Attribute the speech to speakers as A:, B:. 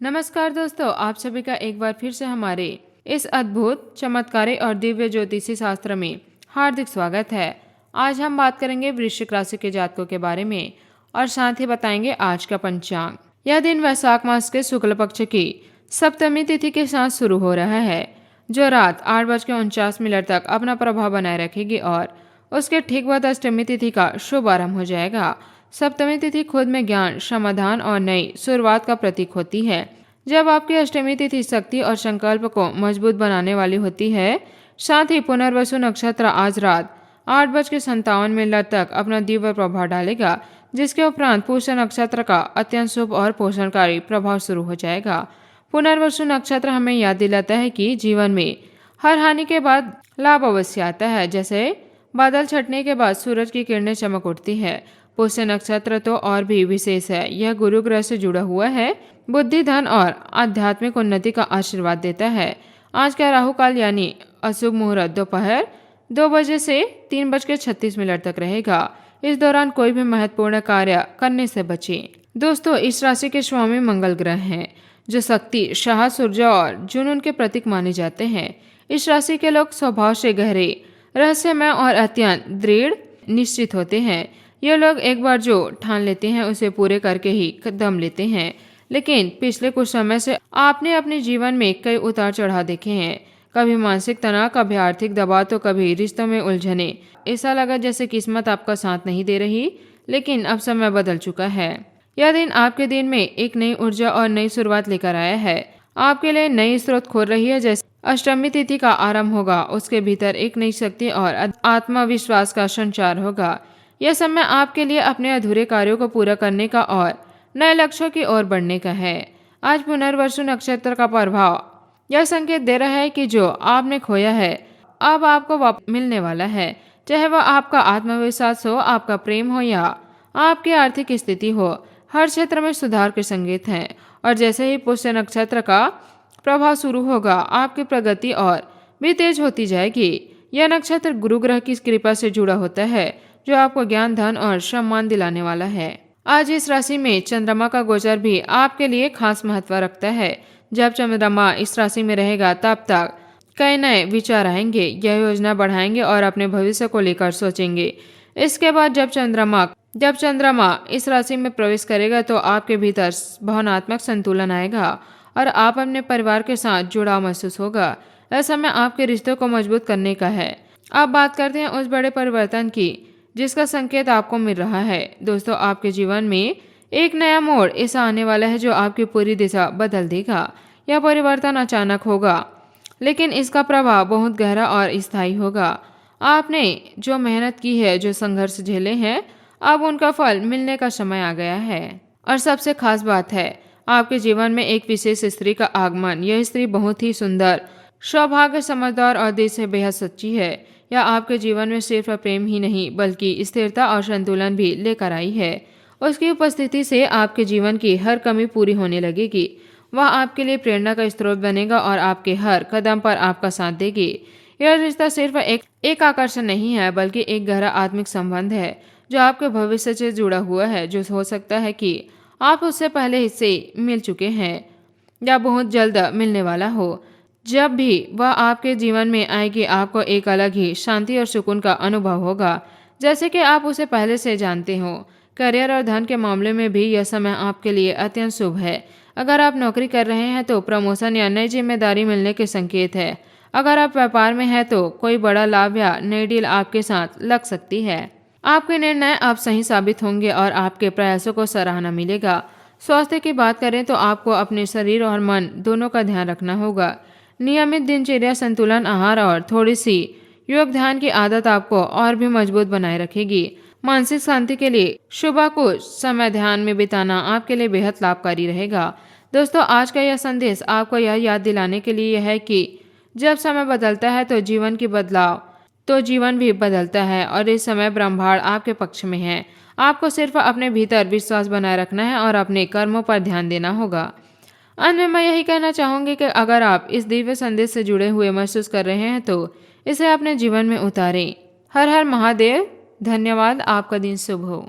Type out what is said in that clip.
A: नमस्कार दोस्तों, आप सभी का एक बार फिर से हमारे इस अद्भुत चमत्कारी और दिव्य ज्योतिषी शास्त्र में हार्दिक स्वागत है। आज हम बात करेंगे वृश्चिक राशि के जातकों के बारे में और साथ ही बताएंगे आज का पंचांग। यह दिन वैशाख मास के शुक्ल पक्ष की सप्तमी तिथि के साथ शुरू हो रहा है, जो रात 8:49 तक अपना प्रभाव बनाए रखेगी और उसके ठीक बाद अष्टमी तिथि का शुभ आरंभ हो जाएगा। सप्तमी तिथि खुद में ज्ञान, समाधान और नई शुरुआत का प्रतीक होती है। जब आपकी अष्टमी तिथि शक्ति और संकल्प को मजबूत बनाने वाली होती है। साथ ही पुनर्वसु नक्षत्र आज रात 8:57 तक अपना दिव्य प्रभाव डालेगा, जिसके उपरांत पुष्य नक्षत्र का अत्यंत शुभ और पोषणकारी प्रभाव शुरू हो जाएगा। पुनर्वसु नक्षत्र हमें याद दिलाता है कि जीवन में हर हानि के बाद लाभ अवश्य आता है। जैसे बादल छटने के बाद सूरज की किरणें चमक उठती है। पुष्य नक्षत्र तो और भी विशेष है। यह गुरु ग्रह से जुड़ा हुआ है, बुद्धि, धन और आध्यात्मिक उन्नति का आशीर्वाद देता है। आज का राहु काल यानी अशुभ मुहूर्त दोपहर 2 बजे से 3:36 तक रहेगा। इस दौरान कोई भी महत्वपूर्ण कार्य करने से बचें। दोस्तों, इस राशि के स्वामी मंगल ग्रह हैं, जो शक्ति, साहस, ऊर्जा और जुनून के प्रतीक माने जाते हैं। इस राशि के लोग स्वभाव से गहरे, रहस्यमय और अत्यंत दृढ़ निश्चित होते हैं। ये लोग एक बार जो ठान लेते हैं उसे पूरे करके ही दम लेते हैं। लेकिन पिछले कुछ समय से आपने अपने जीवन में कई उतार चढ़ाव देखे हैं। कभी मानसिक तनाव, कभी आर्थिक दबाव, तो कभी रिश्तों में उलझने। ऐसा लगा जैसे किस्मत आपका साथ नहीं दे रही, लेकिन अब समय बदल चुका है। यह दिन आपके दिन में एक नई ऊर्जा और नई शुरुआत लेकर आया है। आपके लिए नई स्रोत खोल रही है। जैसे अष्टमी तिथि का आरंभ होगा, उसके भीतर एक नई शक्ति और आत्मविश्वास का संचार होगा। यह समय आपके लिए अपने अधूरे कार्यों को पूरा करने का और नए लक्ष्यों की ओर बढ़ने का है। आज पुनर्वसु नक्षत्र का प्रभाव यह संकेत दे रहा है कि जो आपने खोया है अब आपको वापस मिलने वाला है। चाहे वह आपका आत्मविश्वास हो, आपका प्रेम हो या आपकी आर्थिक स्थिति हो, हर क्षेत्र में सुधार के संकेत हैं। और जैसे ही पुष्य नक्षत्र का प्रभाव शुरू होगा, आपकी प्रगति और भी तेज होती जाएगी। यह नक्षत्र गुरु ग्रह की कृपा से जुड़ा होता है, जो आपको ज्ञान, धन और सम्मान दिलाने वाला है। आज इस राशि में चंद्रमा का गोचर भी आपके लिए खास महत्व रखता है। जब चंद्रमा इस राशि में रहेगा, तब तक कई नए विचार आएंगे, यह योजना बढ़ाएंगे और अपने भविष्य को लेकर सोचेंगे। इसके बाद जब चंद्रमा इस राशि में प्रवेश करेगा, तो आपके भीतर भावनात्मक संतुलन आएगा और आप अपने परिवार के साथ जुड़ाव महसूस होगा। यह समय आपके रिश्तों को मजबूत करने का है। अब बात करते हैं उस बड़े परिवर्तन की जिसका संकेत आपको मिल रहा है। दोस्तों, आपके जीवन में एक नया मोड़ ऐसा आने वाला है जो आपकी पूरी दिशा बदल देगा। यह परिवर्तन अचानक होगा, लेकिन इसका प्रभाव बहुत गहरा और स्थायी होगा। आपने जो मेहनत की है, जो संघर्ष झेले हैं, अब उनका फल मिलने का समय आ गया है। और सबसे खास बात है, आपके जीवन में एक विशेष स्त्री का आगमन। यह स्त्री बहुत ही सुंदर, सौभाग्य, समझदार और दिल से बेहद सच्ची है। यह आपके जीवन में सिर्फ प्रेम ही नहीं, बल्कि स्थिरता और संतुलन भी लेकर आई है। उसकी उपस्थिति से आपके जीवन की हर कमी पूरी होने लगेगी। वह आपके लिए प्रेरणा का स्रोत बनेगा और आपके हर कदम पर आपका साथ देगी। यह रिश्ता सिर्फ एक आकर्षण नहीं है, बल्कि एक गहरा आत्मिक संबंध है, जो आपके भविष्य से जुड़ा हुआ है, जो हो सकता है कि आप उससे पहले हिस्से मिल चुके हैं या बहुत जल्द मिलने वाला हो। जब भी वह आपके जीवन में आएगी, आपको एक अलग ही शांति और सुकून का अनुभव होगा, जैसे कि आप उसे पहले से जानते हो। करियर और धन के मामले में भी यह समय आपके लिए अत्यंत शुभ है। अगर आप नौकरी कर रहे हैं तो प्रमोशन या नई जिम्मेदारी मिलने के संकेत है। अगर आप व्यापार में हैं तो कोई बड़ा लाभ या नई डील आपके साथ लग सकती है। आपके निर्णय अब सही साबित होंगे और आपके प्रयासों को सराहना मिलेगा। स्वास्थ्य की बात करें तो आपको अपने शरीर और मन दोनों का ध्यान रखना होगा। नियमित दिनचर्या, संतुलन आहार और थोड़ी सी योग ध्यान की आदत आपको और भी मजबूत बनाए रखेगी। मानसिक शांति के लिए सुबह कुछ समय ध्यान में बिताना आपके लिए बेहद लाभकारी रहेगा। दोस्तों, आज का यह संदेश आपको यह याद दिलाने के लिए है कि जब समय बदलता है तो जीवन भी बदलता है और इस समय ब्रह्मांड आपके पक्ष में है। आपको सिर्फ अपने भीतर विश्वास बनाए रखना है और अपने कर्मों पर ध्यान देना होगा। अंत में मैं यही कहना चाहूंगी कि अगर आप इस दिव्य संदेश से जुड़े हुए महसूस कर रहे हैं तो इसे अपने जीवन में उतारें। हर हर महादेव। धन्यवाद। आपका दिन शुभ हो।